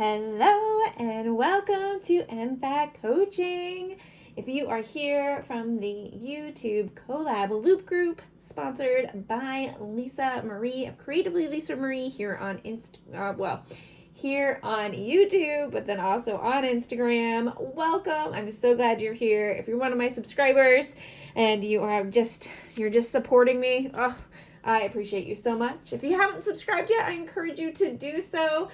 Hello and welcome to NFAC Coaching. If you are here from the YouTube collab loop group sponsored by Lisa Marie of Creatively Lisa Marie here on here on YouTube, but then also on Instagram. Welcome. I'm so glad you're here. If you're one of my subscribers and you're just supporting me, I appreciate you so much. If you haven't subscribed yet, I encourage you to do so,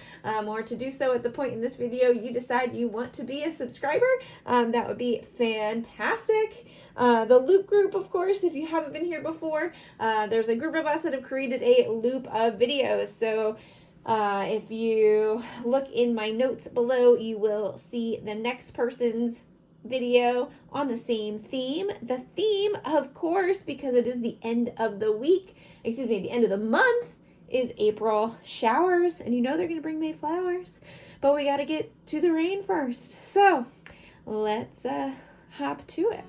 or to do so at the point in this video you decide you want to be a subscriber. That would be fantastic. The loop group, of course, if you haven't been here before, there's a group of us that have created a loop of videos. So if you look in my notes below, you will see the next person's video on the same theme. The theme, of course, because it is the end of the week, the end of the month, is April showers. And you know they're going to bring May flowers, but we got to get to the rain first. So let's hop to it.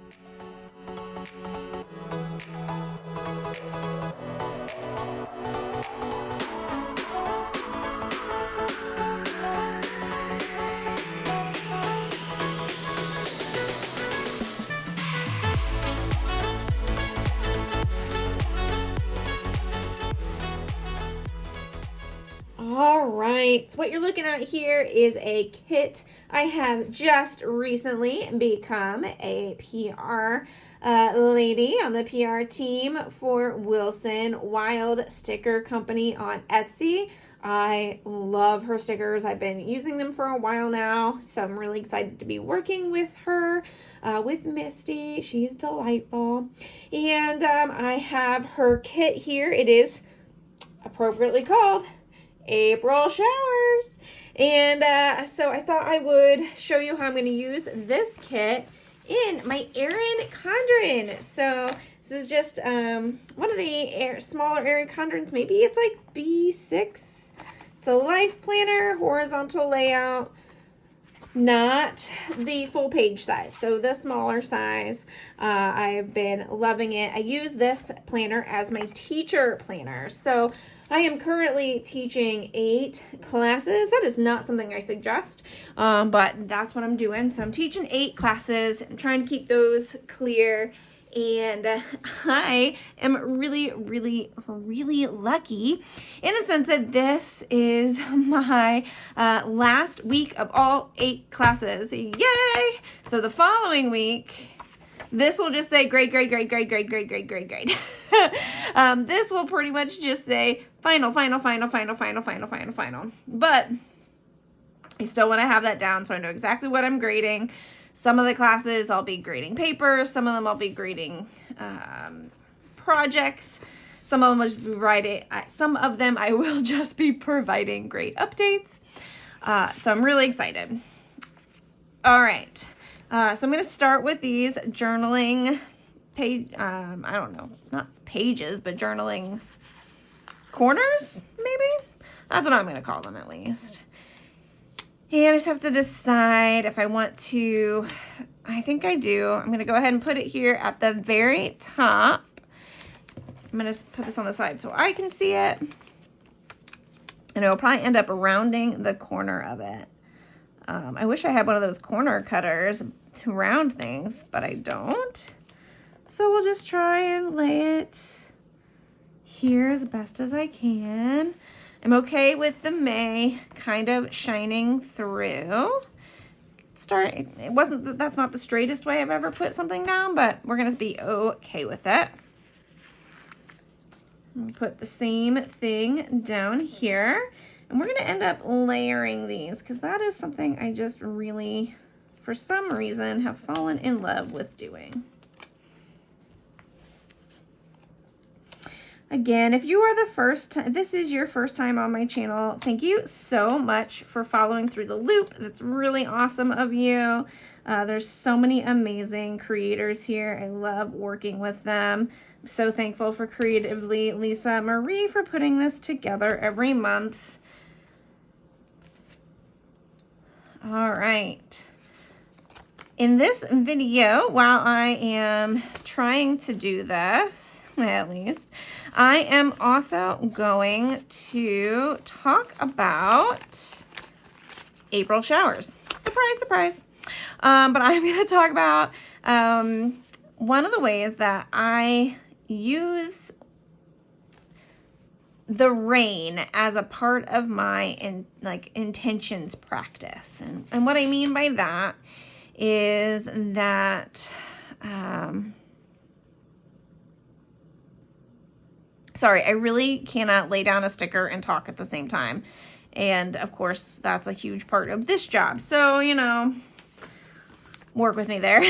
All right, so what you're looking at here is a kit. I have just recently become a PR lady on the PR team for Wilson Wild Sticker Company on Etsy. I love her stickers. I've been using them for a while now, so I'm really excited to be working with her, with Misty. She's delightful. And I have her kit here. It is appropriately called April showers. And so I thought I would show you how I'm going to use this kit in my Erin Condren. So this is just one of the smaller Erin Condrens. Maybe it's like B6. It's a life planner, horizontal layout, not the full page size, so the smaller size. I've been loving it. I use this planner as my teacher planner. So I am currently teaching 8 classes. That is not something I suggest, but that's what I'm doing. So I'm teaching 8 classes. I'm trying to keep those clear. And I am really, really, really lucky in the sense that this is my last week of all 8 classes. Yay! So the following week, this will just say grade. This will pretty much just say final. But I still want to have that down so I know exactly what I'm grading. Some of the classes I'll be grading papers. Some of them I'll be grading projects. Some of them I'll just be writing. Some of them I will just be providing grade updates. So I'm really excited. All right. So I'm going to start with these journaling page. I don't know, not pages, but journaling corners, maybe? That's what I'm going to call them, at least. And I just have to decide if I want to. I think I do. I'm going to go ahead and put it here at the very top. I'm going to put this on the side so I can see it. And it'll probably end up rounding the corner of it. I wish I had one of those corner cutters to round things, but I don't. So we'll just try and lay it here as best as I can. I'm okay with the May kind of shining through. That's not the straightest way I've ever put something down, but we're going to be okay with it. I'll put the same thing down here. And we're going to end up layering these because that is something I just really, for some reason, have fallen in love with doing. Again, if you are this is your first time on my channel, thank you so much for following through the loop. That's really awesome of you. There's so many amazing creators here. I love working with them. I'm so thankful for Creatively Lisa Marie for putting this together every month. All right. In this video, while I am trying to do this, at least, I am also going to talk about April showers. Surprise, surprise. But I'm going to talk about one of the ways that I use the rain as a part of my intentions practice. And what I mean by that is that, sorry, I really cannot lay down a sticker and talk at the same time. And of course, that's a huge part of this job. So, you know, work with me there.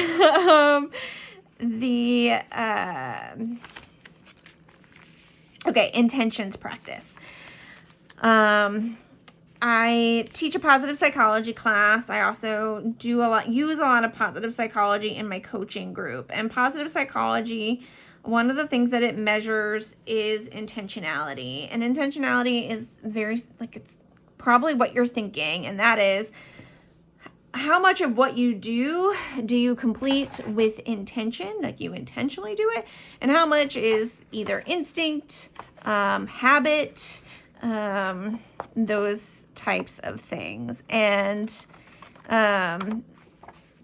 Okay, intentions practice. I teach a positive psychology class. I also use a lot of positive psychology in my coaching group. And positive psychology, one of the things that it measures is intentionality. And intentionality is it's probably what you're thinking, and that is how much of what you do you complete with intention, like you intentionally do it, and how much is either instinct, habit, those types of things. And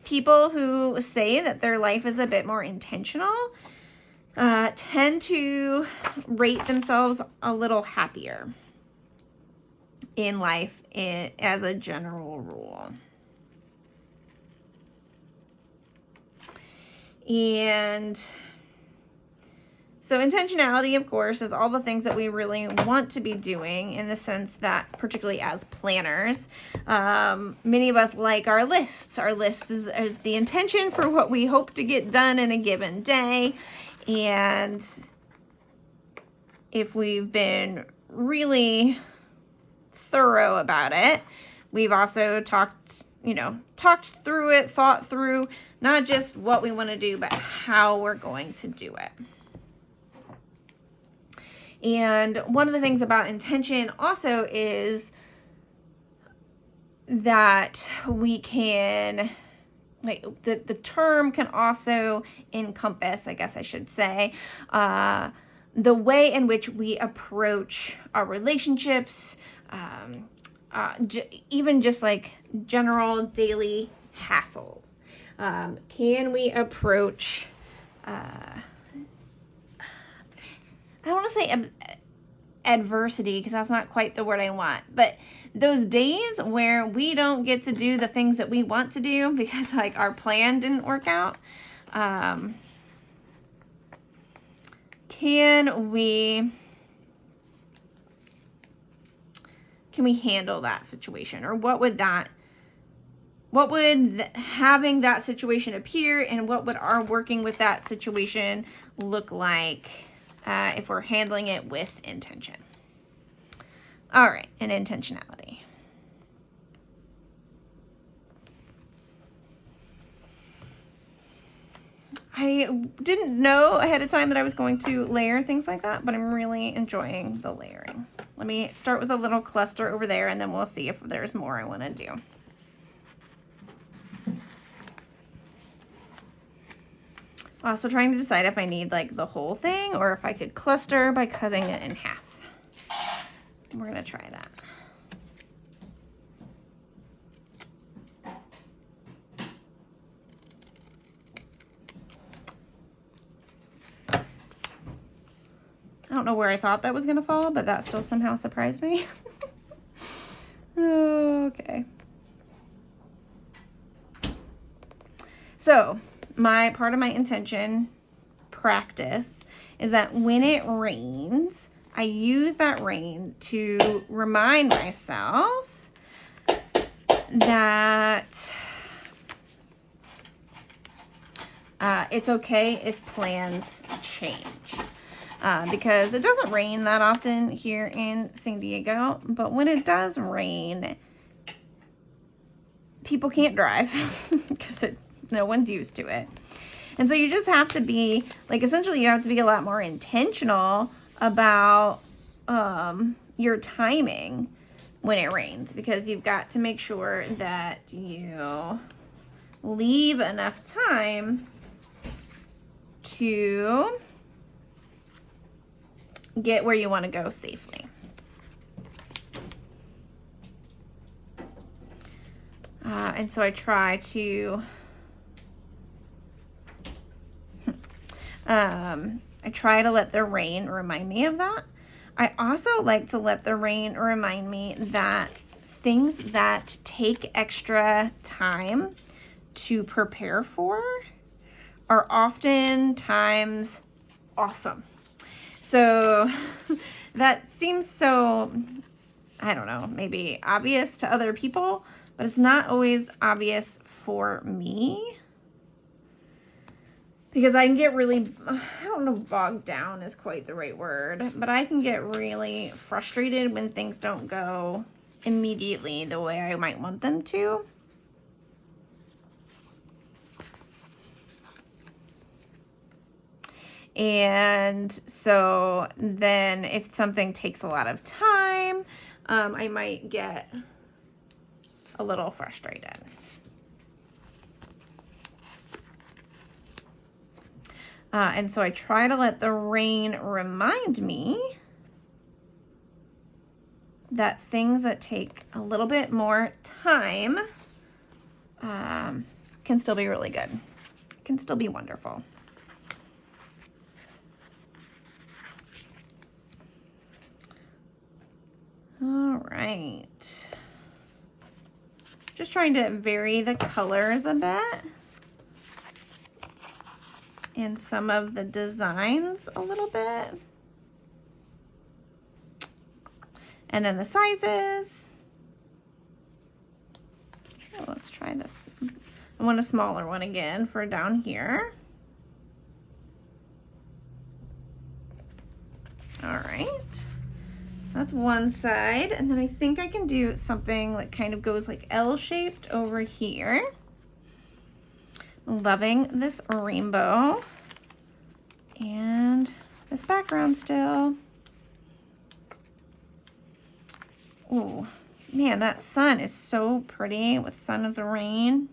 people who say that their life is a bit more intentional tend to rate themselves a little happier in life as a general rule. And so intentionality, of course, is all the things that we really want to be doing, in the sense that, particularly as planners, many of us like our lists. Our list is the intention for what we hope to get done in a given day. And if we've been really thorough about it, we've also talked through it, thought through not just what we want to do, but how we're going to do it. And one of the things about intention also is that we can, the term can also encompass, I guess I should say, the way in which we approach our relationships, even just like general daily hassles. Can we approach, I don't want to say adversity, because that's not quite the word I want, but those days where we don't get to do the things that we want to do because our plan didn't work out, can we handle that situation? Or what would having that situation appear, and what would our working with that situation look like if we're handling it with intention? All right, and intentionality. I didn't know ahead of time that I was going to layer things like that, but I'm really enjoying the layering. Let me start with a little cluster over there, and then we'll see if there's more I want to do. Also trying to decide if I need the whole thing, or if I could cluster by cutting it in half. We're going to try that. I don't know where I thought that was going to fall, but that still somehow surprised me. Okay. So, part of my intention practice is that when it rains, I use that rain to remind myself that it's okay if plans change. Because it doesn't rain that often here in San Diego, but when it does rain, people can't drive because no one's used to it. And so you just have to be, essentially you have to be a lot more intentional about your timing when it rains, because you've got to make sure that you leave enough time to get where you want to go safely. And so I try to let the rain remind me of that. I also like to let the rain remind me that things that take extra time to prepare for are oftentimes awesome. So that seems so, I don't know, maybe obvious to other people, but it's not always obvious for me. Because I can get really, I don't know, bogged down is quite the right word, but I can get really frustrated when things don't go immediately the way I might want them to. And so then if something takes a lot of time, I might get a little frustrated. And so I try to let the rain remind me that things that take a little bit more time can still be really good, can still be wonderful. All right. Just trying to vary the colors a bit. And some of the designs a little bit. And then the sizes. Oh, let's try this. I want a smaller one again for down here. All right. That's one side. And then I think I can do something that kind of goes like L-shaped over here. Loving this rainbow and this background still. Oh man, that sun is so pretty with Son of the Rain.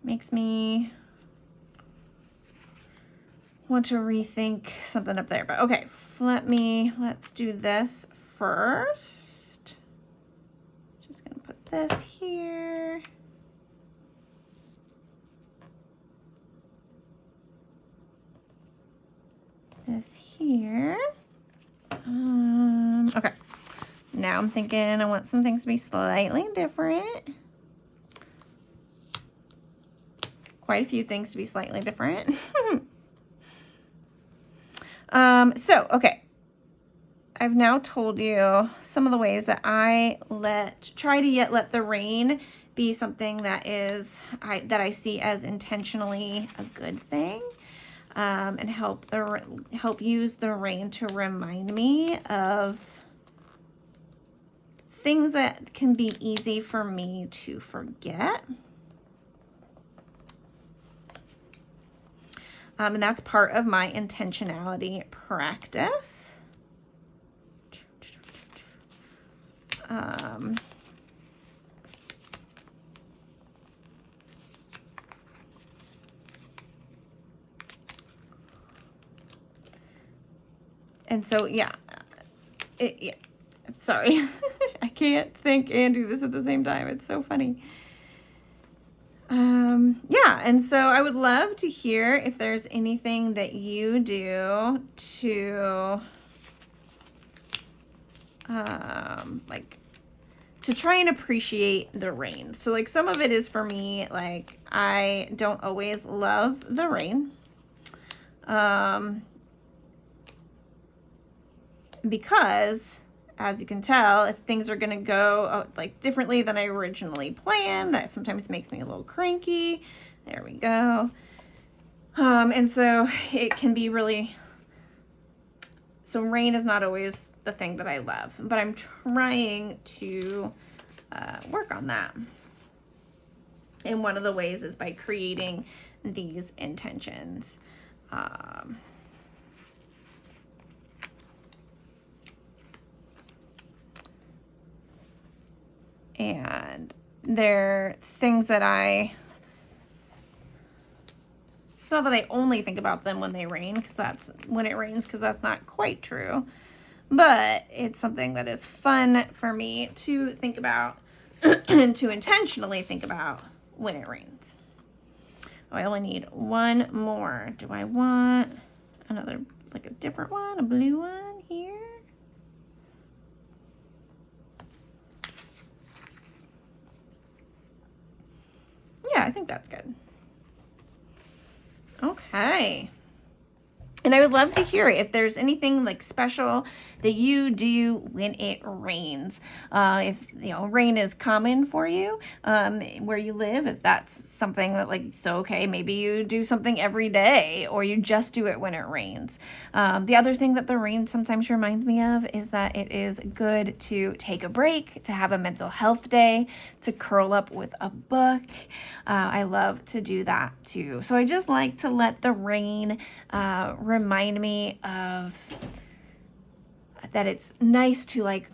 Makes me want to rethink something up there, but okay, let's do this first. Just gonna put this here. This here. Okay. Now I'm thinking I want some things to be slightly different. Quite a few things to be slightly different. Okay. I've now told you some of the ways that I try to let the rain be something that I see as intentionally a good thing. And help use the rain to remind me of things that can be easy for me to forget. And that's part of my intentionality practice. And so, yeah, sorry, I can't think and do this at the same time. It's so funny. Yeah, and so I would love to hear if there's anything that you do to, to try and appreciate the rain. So, like, some of it is for me, like, I don't always love the rain. Because, as you can tell, if things are going to go like differently than I originally planned, that sometimes makes me a little cranky. There we go. And so it can be really, so rain is not always the thing that I love, but I'm trying to work on that. And one of the ways is by creating these intentions. And they're things that it's not that I only think about them when they rain, because that's not quite true, but it's something that is fun for me to think about to intentionally think about when it rains. Oh, I only need one more. Do I want another, like a different one, a blue one here? Yeah, I think that's good. Okay. And I would love to hear if there's anything like special that you do when it rains. If, you know, rain is common for you where you live, if that's something that like, so, okay, maybe you do something every day or you just do it when it rains. The other thing that the rain sometimes reminds me of is that it is good to take a break, to have a mental health day, to curl up with a book. I love to do that too. So I just like to let the rain remind me of that it's nice to like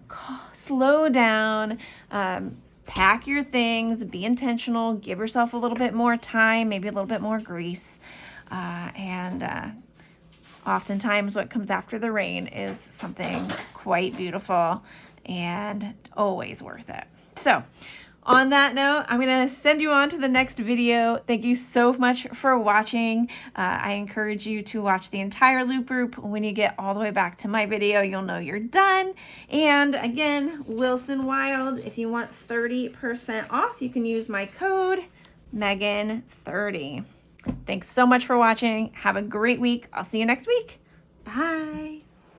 slow down, pack your things, be intentional, give yourself a little bit more time, maybe a little bit more grace. And oftentimes what comes after the rain is something quite beautiful and always worth it. So on that note, I'm going to send you on to the next video. Thank you so much for watching. I encourage you to watch the entire loop group. When you get all the way back to my video, you'll know you're done. And again, Wilson Wild, if you want 30% off, you can use my code megan30. Thanks so much for watching. Have a great week. I'll see you next week. Bye.